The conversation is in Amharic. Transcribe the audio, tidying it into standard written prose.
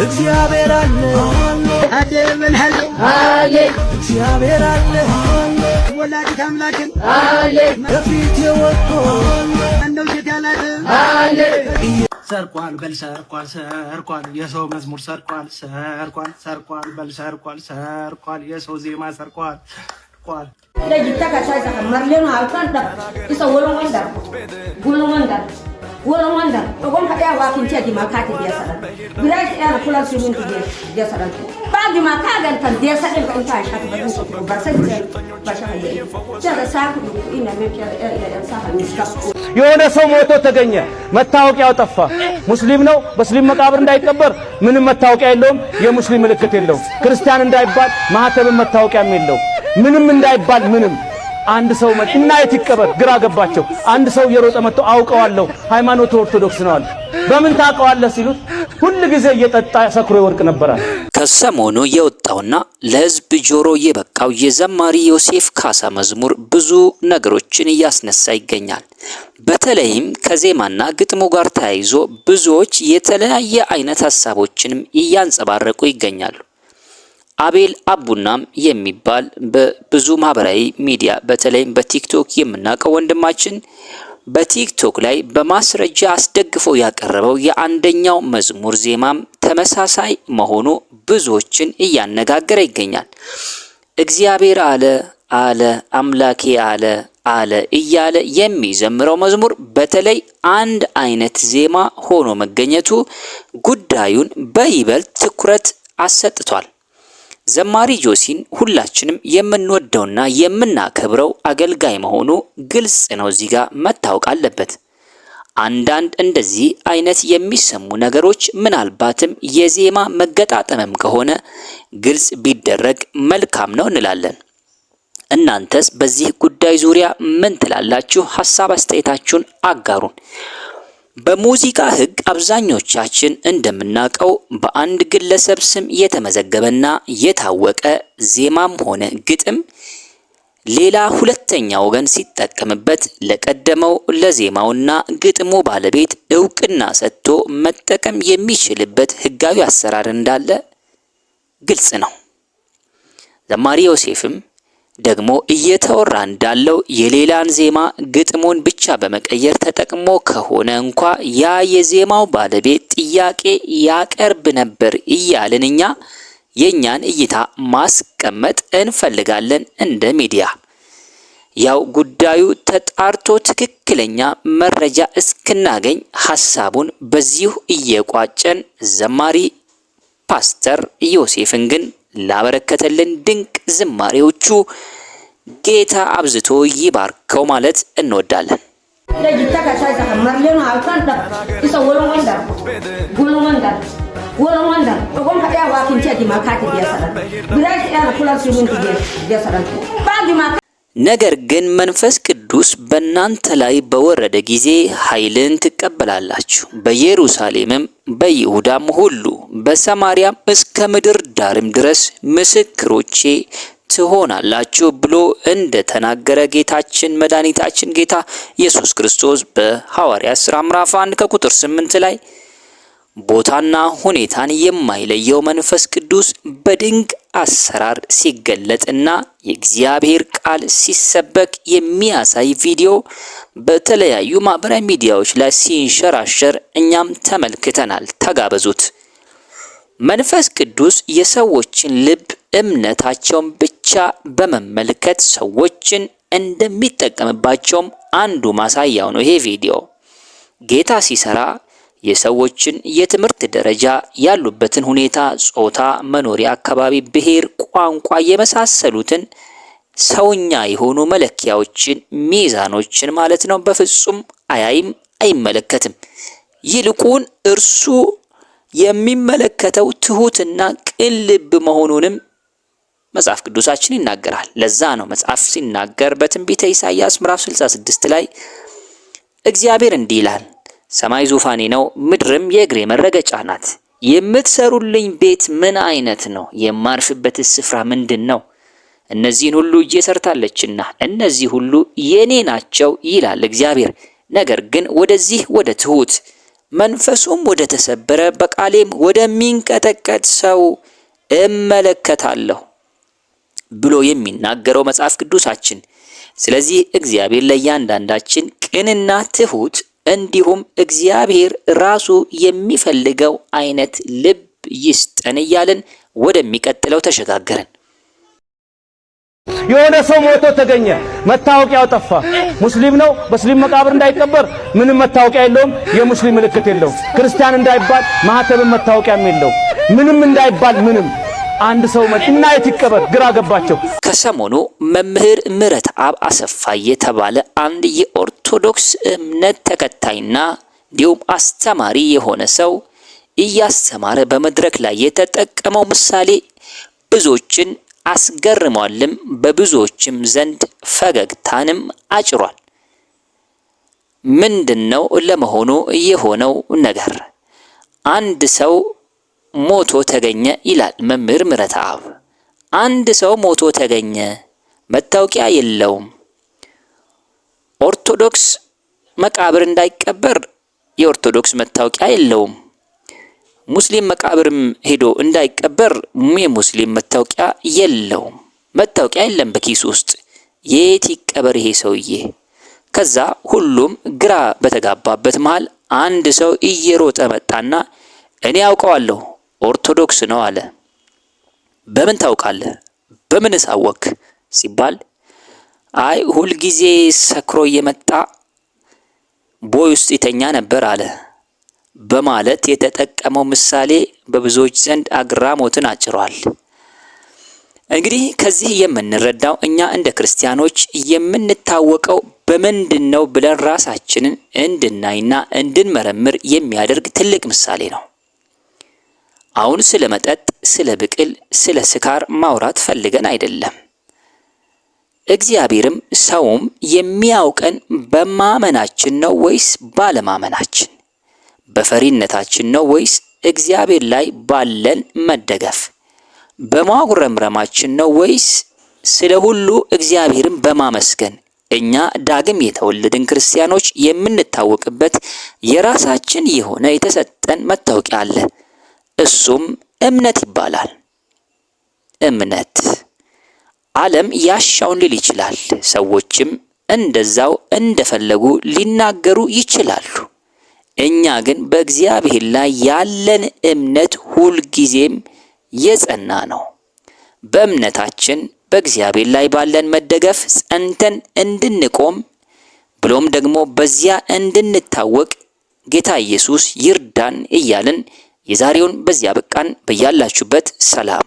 እግዚአብሔር አለ አለ ምን አለ እግዚአብሔር አለ ወላዲተ አምላክን አለ በፊት የወጥቶ እንደው ጀታላት አለ ሰርቋል በል ሰርቋል ሰርቋል የሰው መዝሙር ሰርቋል ሰርቋል ሰርቋል በል ሰርቋል ሰርቋል የሰው ዜማ ሰርቋል ሰርቋል ለጅታ ካሳይዛ ማርሌኑ አልካንታ ይሰወሉ ወንዳ Wolonda, ogon kaya wakin tia di makati dia saran. Birai ya pulang sumin dia saran. Bagi makagan kan dia saran kan kai satu baru bahasa dia bahasa dia. Jadi saku ini mereka ya sahal miskap. የሆነ ሰው ሞቶ ተገኘ መታወቂያው ጠፋ ሙስሊም ነው በሙስሊም መቃብር እንዳይቀበር ምንም መታወቂያ የለውም የሙስሊም ምልክት የለውም ክርስቲያን እንዳይባል ማህተብ መታወቂያም የለውም ምንም እንዳይባል ምንም አንድ ሰው እና የትቀበር ግራ ገባቸው አንድ ሰው የሮጠ መጥቶ አውቀዋለሁ ሃይማኖቱ ኦርቶዶክስ ነው አለ በምን ታውቀዋለህ ሲሉት ሁሉ ጊዜ እየጠጣ ሰክሮ ይወርቅ ነበር ከሰሞኑ የወጣውና ለህዝብ ጆሮ የበቃው የዘማሪ ዮሴፍ ካሳ መዝሙር ብዙ ነገሮችን እያስነሳ ይገኛል በተለይም ከዜማና ግጥሙ ጋር ተያይዞ ብዙዎች የተለያየ አይነት ሐሳቦችንም እያንጸባረቁ ይገኛሉ አቤል አቡናም የሚባል በብዙ ማህበራዊ ሚዲያ በተለይም በቲክቶክ የምናቀው ወንድማችን በቲክቶክ ላይ በማስረጃ አስደግፎ ያቀረበው የአንደኛው መዝሙር ዜማም ተመሳሳይ መሆኑ ብዙዎችን እያነጋገረ ይገኛል እግዚአብሔር አለ አምላኬ አለ እያለ የሚዘምረው መዝሙር በተለይ አንድ አይነት ዜማ ሆኖ መገኘቱ ጉዳዩን በይበልጥ ትኩረት አሰጥቷል ዘማሪ ጆሲን ሁላችንም የምንወደውና የምናከብረው አገልጋይ መሆኑ ግልጽ ነው እዚጋ መታወቅ አለበት አንዳንድ እንደዚህ አይነት የሚሰሙ ነገሮች ምናልባትም የዜማ መገጣጠምም ከሆነ ግልጽ ቢደረግ መልካም ነው እንላለን እናንተስ በዚህ ጉዳይ ዙሪያ ምን ትላላችሁ ሐሳብ አስተያየታችሁን አጋሩን በሙዚቃ ህግ አብዛኞቻችን እንደምናቀው በአንድ ግለሰብ ስም የተመዘገበና የታወቀ ዜማም ሆነ ግጥም ሌላ ሁለተኛ ወገን ሲጠቀምበት ለቀደመው ለዜማውና ግጥሙ ባለቤት እውቅና ሰጥቶ መጠቀም የሚችልበት ህጋዊ አሰራር እንዳለ ግልጽ ነው ዘማሪ ዮሴፍም ደግሞ እየተወራ እንዳለው የሌላን ዜማ ግጥሙን ብቻ በመቀየር ተጠቅሞ ከሆነ እንኳ ያ የዜማው ባለቤት ጥያቄ ያቀርብ ነበር እያልንኛ የኛን እይታ ማስቀመጥ እንፈልጋለን እንደ ሚዲያ ያው ጉዳዩ ተጣርቶ ትክክለኛ መረጃ እስክናገኝ ሐሳቡን በዚሁ እየቋጨን ዘማሪ ፓስተር ዮሴፍን ግን ላበረከተልን ድንቅ ዝማሬዎቹ ጌታ አብዝቶ ይባርከው ማለት እንወዳለን ለጅታ ካሳይዛ ማርሌኑ አልካንታ ይሰወሉ ወንዳ ogon kaya wakin tia di makati dia saran birai ya pulang sumin dia saran bagi ነገር ግን መንፈስ ቅዱስ በእናንተ ላይ በወረደ ጊዜ ኃይልን ትቀበላላችሁ በኢየሩሳሌምም በይሁዳም ሁሉ በሰማርያም እስከ ምድር ዳርም ድረስ ምስክሮቼ ትሆናላችሁ ብሎ እንደተናገረ ጌታችን መድኃኒታችን ጌታ ኢየሱስ ክርስቶስ በሐዋርያት ሥራ ምዕራፍ 1 ከቁጥር 8 ላይ ቦታና ሁኔታን የማይለየው መንፈስ ቅዱስ በድንቅ አሰራር ሲገለጥና የእግዚአብሔር ቃል ሲሰበክ የሚያሳይ ቪዲዮ በተለያዩ ማህበራዊ ሚዲያዎች ላይ ሲንሸራሸር እኛም ተመልክተናል ተጋበዙት መንፈስ ቅዱስ የሰዎችን ልብ እምነታቸውን ብቻ በመመልከት ሰዎችን እንደሚጠቀምባቸው አንዱ ማሳያው ነው ይሄ ቪዲዮ ጌታ ሲሰራ የሰዎችን የትምህርት ደረጃ ያሉበትን ሁኔታ ጾታ መኖሪያ አካባቢ ብሔር ቋንቋ የመሳሰሉትን ሰውኛ የሆኑ መለኪያዎችን ሚዛኖችን ማለት ነው በፍጹም አይመለከትም ይልቁን እርሱ የሚመለከተው ትሁትና ቅን ልብ መሆኑንም መጽሐፍ ቅዱሳችን ይናገራል ለዛ ነው መጽሐፍ ሲናገር በትንቢተ ኢሳይያስ ምዕራፍ 66 ላይ እግዚአብሔር እንዲህ ይላል ሰማይ ዙፋኔ ነው ምድርም የእግሬ መረገጫ ናት የምትሰሩልኝ ቤት ምን አይነት ነው የማርፍበት ስፍራ ምንድነው እነዚህን ሁሉ እየሰርታለችና እነዚህ ሁሉ የኔ ናቸው ይላል እግዚአብሔር ነገር ግን ወደዚህ ወደ ትሁት መንፈሱም ወደ ተሰበረ በቃሌም ወደሚንቀጠቀጥ ሰው እመለከታለሁ ብሎ የሚናገረው መጽሐፍ ቅዱሳችን። ስለዚህ እግዚአብሔር ለእያንዳንዳችን ቅንና ትሁት እንዲሁም እግዚአብሔር ራሱ የሚፈልገው አይነት ልብ ይስጠን እያልን ወደሚቀጥለው ተሸጋገርን። የሆነ ሰው ሞቶ ተገኘ፣ መታወቂያው ጠፋ። ሙስሊም ነው፣ በሙስሊም መቃብር እንዳይቀበር ምንም መታወቂያ የለውም፣ የሙስሊም ምልክት የለውም። ክርስቲያን እንዳይባል ማህተብም መታወቂያም የለውም፣ ምንም እንዳይባል ምንም። አንድ ሰው እና የት ይቀበር ግራ ገባቸው። ከሰሞኑ መምህር ምህረተአብ አሰፋ የተባለ አንድ የኦርቶዶክስ እምነት ተከታይና እንዲሁም አስተማሪ የሆነ ሰው እያስተማረ በመድረክ ላይ የተጠቀመው ምሳሌ ብዙዎችን አስገርሟልም፣ በብዙዎችም ዘንድ ፈገግታንም አጭሯል። ምንድነው ለመሆኑ የሆነው ነገር? አንድ ሰው ሞቶ ተገኘ ይላል መምህር ምህረተአብ። አንድ ሰው ሞቶ ተገኘ፣ መታወቂያ የለውም። ኦርቶዶክስ መቃብር እንዳይቀበር የኦርቶዶክስ መታወቂያ የለውም። ሙስሊም መቃብርም ሄዶ እንዳይቀበር የሙስሊም መታወቂያ የለውም። መታወቂያ የለም በኪሱ ውስጥ። የት ይቀበር ይሄ ሰውዬ? ከዛ ሁሉም ግራ በተጋባበት መሃል አንድ ሰው እየሮጠ መጣና እኔ ያውቀዋለሁ ኦርቶዶክስ ነው አለ። በምን ታውቃለህ? በምንስ አወክ ሲባል አይ ሁልጊዜ ሰክሮ እየመጣ ቦይ ውስጥ ይተኛ ነበር አለ በማለት የተጠቀመው ምሳሌ በብዙዎች ዘንድ አግራሞትን አጭሯል። እንግዲህ ከዚህ የምንረዳው እኛ እንደ ክርስቲያኖች የምንታወቀው በምንድነው ብለን ራሳችንን እንድናይና እንድንመረምር የሚያደርግ ትልቅ ምሳሌ ነው። አሁን ስለ መጠጥ፣ ስለ ብቅል፣ ስለ ስካር ማውራት ፈልገን አይደለም። እግዚአብሔርም ሰውም የሚያውቀን በማመናችን ነው ወይስ ባለማመናችን? በፈሪነታችን ነው ወይስ እግዚአብሔር ላይ ባለን መደገፍ? በማጉረምረማችን ነው ወይስ ስለ ሁሉ እግዚአብሔርን በማመስገን? እኛ ዳግም የተወለድን ክርስቲያኖች የምንታወቅበት የራሳችን የሆነ የተሰጠን መታወቂያ አለ። እሱም እምነት ይባላል። እምነት ዓለም ያሻውን ሊል ይችላል። ሰዎችም እንደዛው እንደፈለጉ ሊናገሩ ይችላሉ። እኛ ግን በእግዚአብሔር ላይ ያለን እምነት ሁልጊዜም የጸና ነው። በእምነታችን በእግዚአብሔር ላይ ባለን መደገፍ ጸንተን እንድንቆም ብሎም ደግሞ በዚያ እንድንታወቅ ጌታ ኢየሱስ ይርዳን እያልን የዛሬውን በዚያ በቃን። በያላችሁበት ሰላም